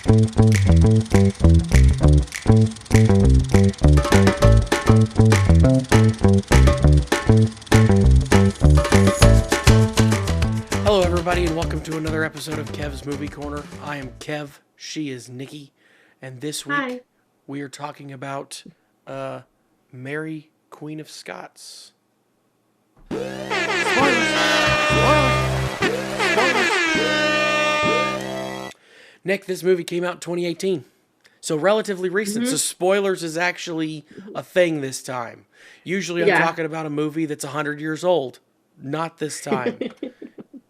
Hello, everybody, and welcome to another episode of Kev's Movie Corner. I am Kev, she is Nikki, and this week we are talking about Mary, Queen of Scots. Nick, this movie came out in 2018, so relatively recent. So spoilers is actually a thing this time. Usually I'm talking about a movie that's 100 years old. Not this time.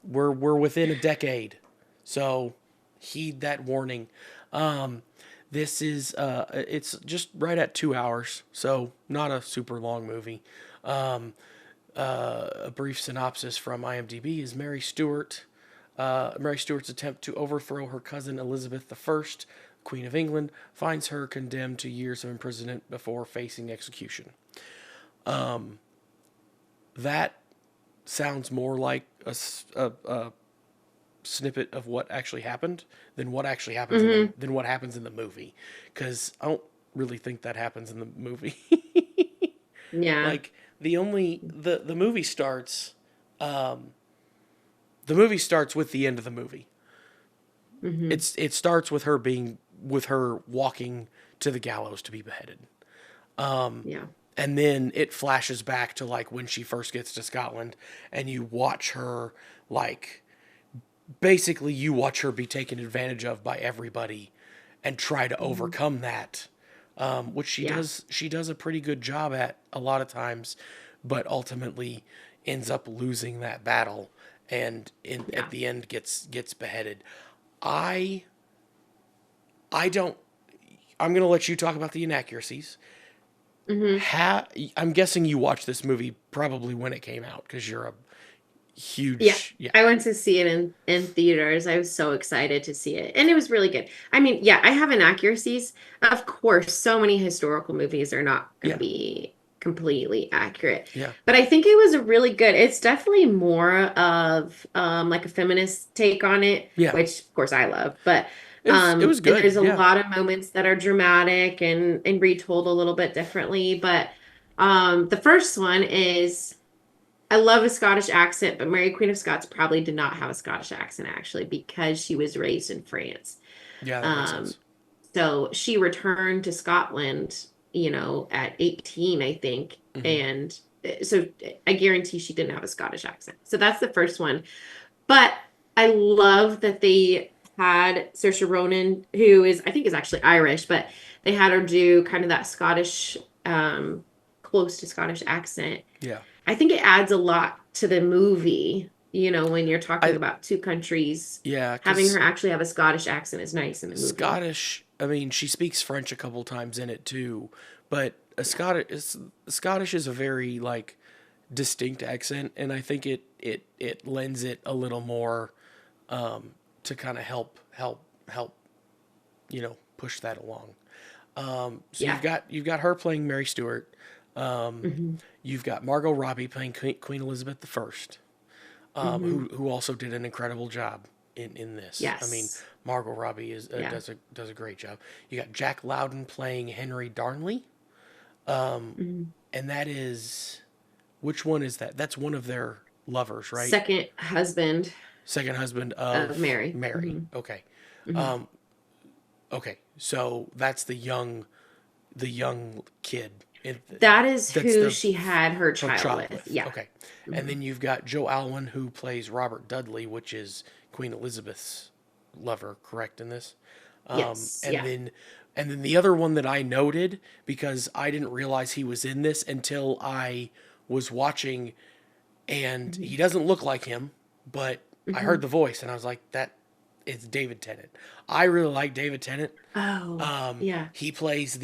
We're within a decade, so heed that warning. This is it's just right at 2 hours, so not a super long movie. A brief synopsis from IMDb is Mary Stuart's attempt to overthrow her cousin Elizabeth I, Queen of England, finds her condemned to years of imprisonment before facing execution. That sounds more like a snippet of what actually happened than what actually happens than what happens in the movie, because I don't really think that happens in the movie. Like the movie starts with the end of the movie. It starts with her walking to the gallows to be beheaded. And then it flashes back to like when she first gets to Scotland, and you watch her basically you watch her be taken advantage of by everybody and try to overcome that, which she does. She does a pretty good job at a lot of times, but ultimately ends up losing that battle and at the end gets beheaded. I'm going to let you talk about the inaccuracies. I'm guessing you watched this movie probably when it came out because you're a huge... I went to see it in theaters. I was so excited to see it, and it was really good. I mean, I have inaccuracies. Of course, so many historical movies are not going to be completely accurate. But I think it was a really good... It's definitely more of like a feminist take on it, which of course I love, but... It was good. There's a lot of moments that are dramatic and retold a little bit differently. But the first one is, I love a Scottish accent, but Mary Queen of Scots probably did not have a Scottish accent, actually, because she was raised in France. Yeah, that makes sense. So she returned to Scotland, at 18, I think. And so I guarantee she didn't have a Scottish accent. So that's the first one. But I love that they had Saoirse Ronan, who I think is actually Irish, but they had her do kind of that Scottish, close to Scottish accent. Yeah. I think it adds a lot to the movie, when you're talking about two countries. Yeah. Having her actually have a Scottish accent is nice in the movie. Scottish, I mean, she speaks French a couple times in it too, but Scottish is a very, distinct accent, and I think it lends it a little more, to kind of help, push that along. So you've got her playing Mary Stuart. You've got Margot Robbie playing Queen Elizabeth I, who also did an incredible job in this. Yes. I mean, Margot Robbie does a great job. You got Jack Lowden playing Henry Darnley. And that is, which one is that? That's one of their lovers, right? Second husband of Mary. Okay. Okay. So that's the young kid. That is who she had her child with. Yeah. Okay. And then you've got Joe Alwyn, who plays Robert Dudley, which is Queen Elizabeth's lover, correct in this? Yes. And then the other one that I noted, because I didn't realize he was in this until I was watching, and he doesn't look like him, but I heard the voice, and I was like, that is David Tennant. I really like David Tennant. He plays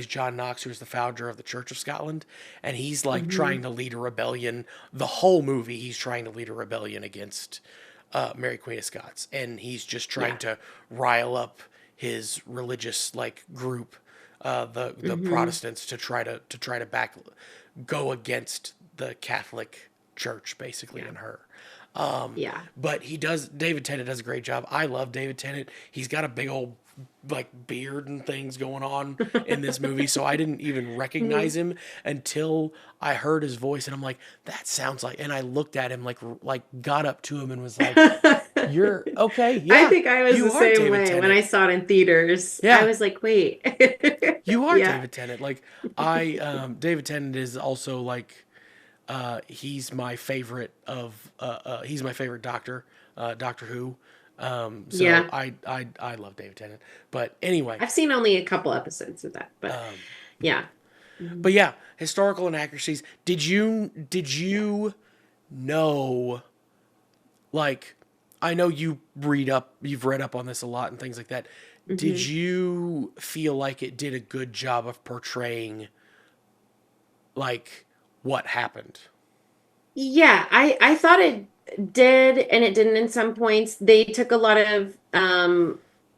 John Knox, who's the founder of the Church of Scotland, and he's trying to lead a rebellion. The whole movie, he's trying to lead a rebellion against Mary Queen of Scots, and he's just trying to rile up his religious group, the Protestants, to try to go against the Catholic Church, basically, in her. But David Tennant does a great job. I love David Tennant. He's got a big old like beard and things going on in this movie, so I didn't even recognize him until I heard his voice, and I'm like, that sounds like. And I looked at him, like got up to him and was like, "You're okay, I yeah, think I was the you are same David way when Tennant. I saw it in theaters. I Yeah, was like, wait. you are Yeah. David Tennant." Like David Tennant is also like he's my favorite he's my favorite Doctor, Doctor Who. So Yeah. I love David Tennant. But anyway, I've seen only a couple episodes of that, but yeah. Mhm. but yeah, historical inaccuracies. Did you know, like, I know you've read up on this a lot and things like that. Did Mhm. you feel like it did a good job of portraying like what happened? Yeah, I thought it did and it didn't in some points. They took a lot of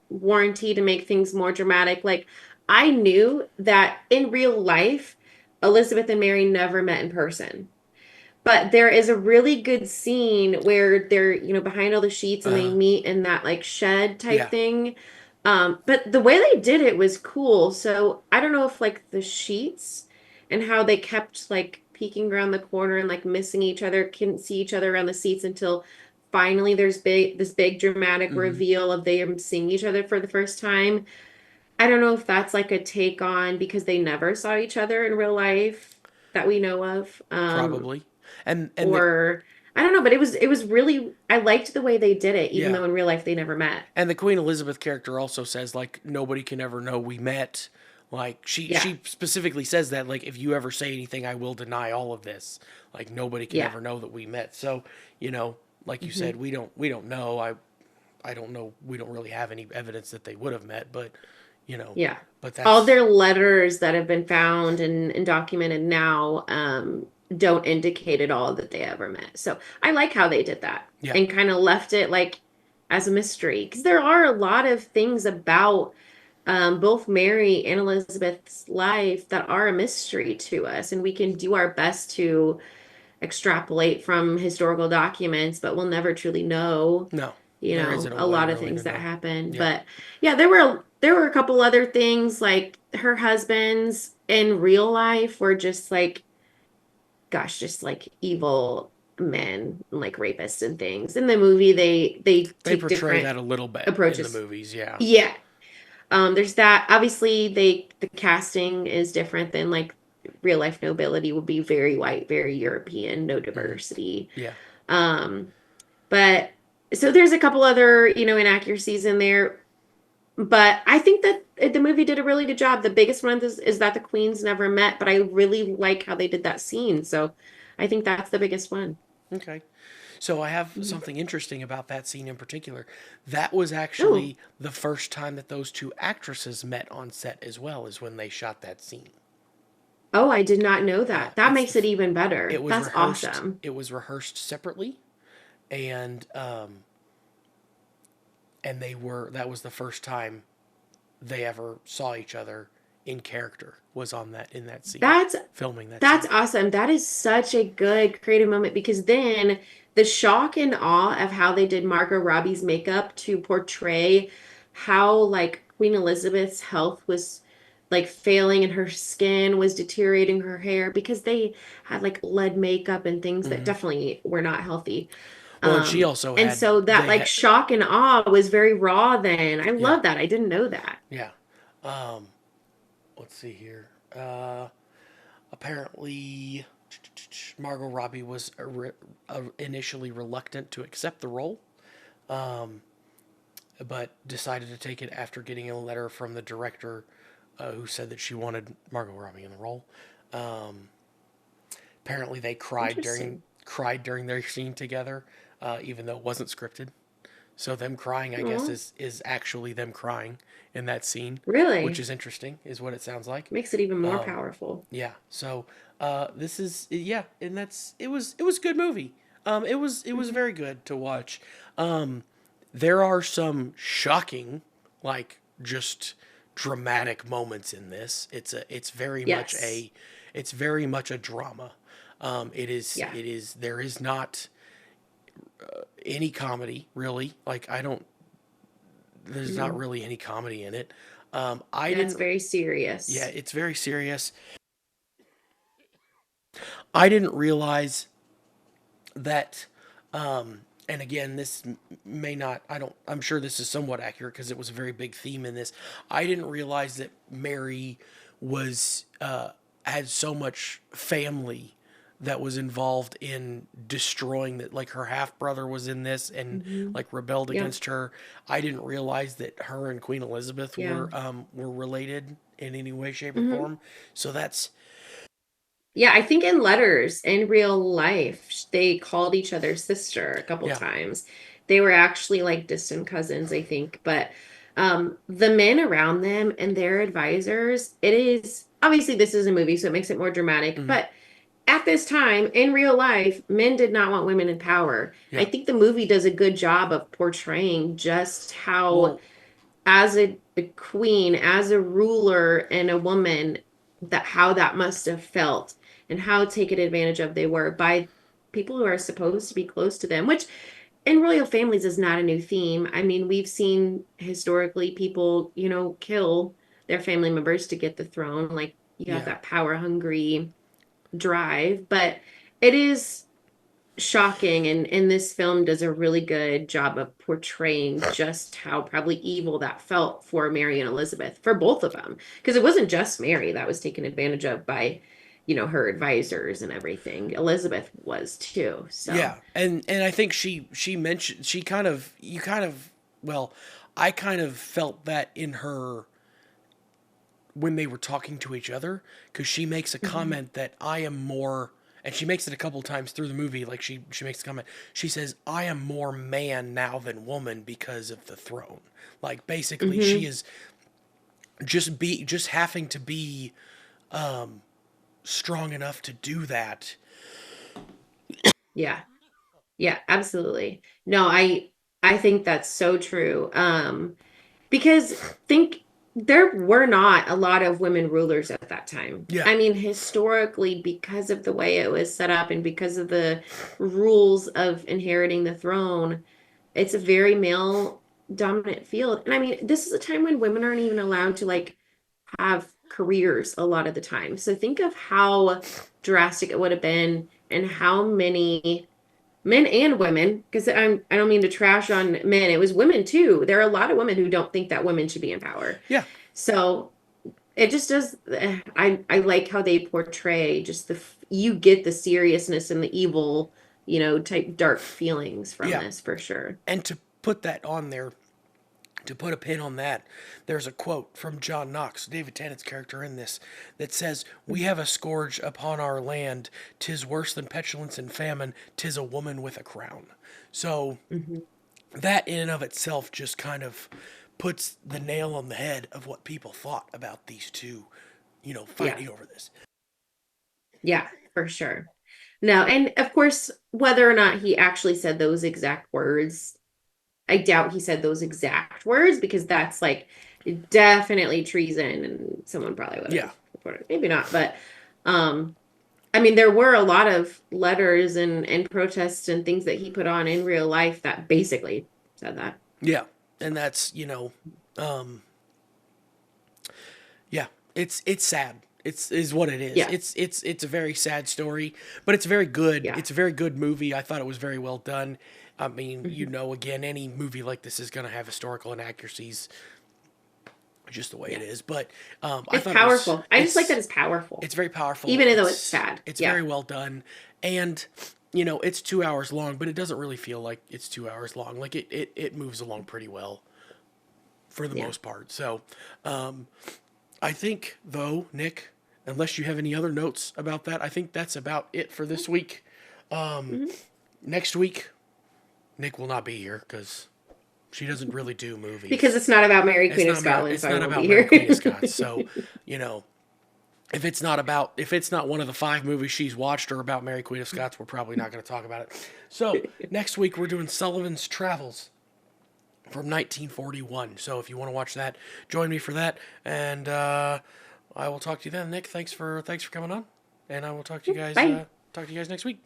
warranty to make things more dramatic. Like I knew that in real life, Elizabeth and Mary never met in person. But there is a really good scene where they're, behind all the sheets and they Uh, meet in that like shed type yeah. thing. But the way they did it was cool. So I don't know if like the sheets and how they kept like peeking around the corner and like missing each other, couldn't see each other around the seats until finally there's this big dramatic Hmm. reveal of them seeing each other for the first time. I don't know if that's like a take on because they never saw each other in real life that we know of. Probably. And the Or I don't know, but it was really I liked the way they did it, even yeah. though in real life they never met. And the Queen Elizabeth character also says like nobody can ever know we met. Like Yeah, she specifically says that like if you ever say anything, I will deny all of this. Like nobody can yeah, ever know that we met. So like you hmm said, we don't know. I don't know. We don't really have any evidence that they would have met, but you know, yeah. but All that's their letters that have been found and documented now don't indicate at all that they ever met. So I like how they did that yeah. and kind of left it like as a mystery because there are a lot of things about both Mary and Elizabeth's life that are a mystery to us, and we can do our best to extrapolate from historical documents, but we'll never truly know, No, there isn't a a way lot of really to things that know. happen. Yeah. But yeah, there were a couple other things like her husbands in real life were just like, gosh, just like evil men, like rapists and things. In the movie, they They take portray different that a little bit in the approaches. movies. Yeah. Yeah. There's that. Obviously, the casting is different than like real life nobility would be very white, very European, no Hmm. diversity. Yeah. Um, but so there's a couple other, inaccuracies in there. But I think that the movie did a really good job. The biggest one is that the queens never met, but I really like how they did that scene. So I think that's the biggest one. Okay. So I have Mhm. something interesting about that scene in particular. That was Oh, actually the first time that those two actresses met on set as well as when they shot that scene. oh, I did not know that. That It's makes it even better. it was That's rehearsed. awesome. It was rehearsed separately, and they were that was the first time they ever saw each other in character was on that in that scene, That's filming that That's scene. awesome. That is such a good creative moment because then the shock and awe of how they did Margot Robbie's makeup to portray how like Queen Elizabeth's health was like failing and her skin was deteriorating her hair because they had like lead makeup and things that Hmm. definitely were not healthy. Well, and she also And had so that they like had shock and awe was very raw then. I yeah, love that. I didn't know that. yeah. Um, let's see here. Apparently, Margot Robbie was initially reluctant to accept the role, but decided to take it after getting a letter from the director, who said that she wanted Margot Robbie in the role. Apparently, they Interesting. cried during their scene together, even though it wasn't scripted. So them crying, I guess, Aw, is actually them crying in that scene, which really? is interesting, is what it sounds like. Makes it even more powerful. Yeah. So this is yeah, and it was a good movie. It was Mhm. very good to watch. There are some shocking, like just dramatic moments in this. Yes. It's very much a drama. Yeah. There is not any comedy really. Like I don't there's not really any comedy in it. I That's didn't. very Yeah, serious. it's very serious. I didn't realize that. And again, this may not. I don't. I'm sure this is somewhat accurate because it was a very big theme in this. I didn't realize that Mary was had so much family that was involved in destroying that. Like her half brother was in this and Hmm. like rebelled Yeah, against her. I didn't realize that her and Queen Elizabeth yeah. were related in any way, shape, or Hmm. form. So that's Yeah, I think in letters in real life, they called each other sister a couple yeah. times. They were actually like distant cousins, I think. But the men around them and their advisors, it is obviously this is a movie, so it makes it more dramatic. Mhm. But at this time in real life, men did not want women in power. I Yeah. think the movie does a good job of portraying just how Well, as a queen, as a ruler and a woman, that how that must have felt and how taken advantage of they were by people who are supposed to be close to them, which in royal families is not a new theme. I mean, we've seen historically people, kill their family members to get the throne. Like you have yeah. that power hungry drive, but it is shocking and this film does a really good job of portraying just how probably evil that felt for Mary and Elizabeth for both of them because it wasn't just Mary that was taken advantage of by her advisors and everything. Elizabeth was too. So Yeah, and I think she mentioned she kind of you kind of well, I kind of felt that in her when they were talking to each other because she makes a mhm. comment that I am more, and she makes it a couple times through the movie. Like she makes a comment. She says I am more man now than woman because of the throne. Like basically she Mhm. is just having to be strong enough to do that. Yeah. Yeah, absolutely. No, I think that's so true. Because think there were not a lot of women rulers at that time. Yeah, I mean, historically, because of the way it was set up and because of the rules of inheriting the throne, it's a very male dominant field. And I mean, this is a time when women aren't even allowed to like have careers a lot of the time. So think of how drastic it would have been and how many men and women, because I don't mean to trash on men, it was women too. There are a lot of women who don't think that women should be in power. yeah, So it just does. I like how they portray just you get the seriousness and the evil, type dark feelings from yeah. this for sure. And to put that on there, to put a pin on that, there's a quote from John Knox, David Tennant's character in this, that says, "We have a scourge upon our land. 'Tis worse than petulance and famine. 'Tis a woman with a crown." So Hmm. that in and of itself just kind of puts the nail on the head of what people thought about these two, Yeah, fighting over this. yeah, for sure. No, and of course, whether or not he actually said those exact words, I doubt he said those exact words because that's like definitely treason and someone probably would Yeah, have reported. Maybe not, but um I mean there were a lot of letters and protests and things that he put on in real life that basically said that. yeah, and that's yeah, it's sad. It's is what it is. Yeah. It's a very sad story, but it's very good. Yeah. It's a very good movie. I thought it was very well done. I mean, Hmm. again, any movie like this is going to have historical inaccuracies, just the way it Yeah. is. But I It's thought it was powerful. I just like that it's powerful. it's very powerful. Even though it's sad. It's Yeah. very well done, and it's 2 hours long, but it doesn't really feel like it's 2 hours long. Like it moves along pretty well for the Yeah. most part. So, I think, though, Nick, unless you have any other notes about that, I think that's about it for this week. Hmm. Next week, Nick will not be here because she doesn't really do Because movies. it's not about Mary Queen of Scotland, It's so I not won't be about Mary here. Queen of Scots. So, you know, if it's not one of the 5 movies she's watched or about Mary Queen of Scots, we're probably not going to talk about it. So next week we're doing Sullivan's Travels from 1941. So if you want to watch that, join me for that, and I will talk to you then. Nick, thanks for coming on, and I will talk to you guys Bye. next week.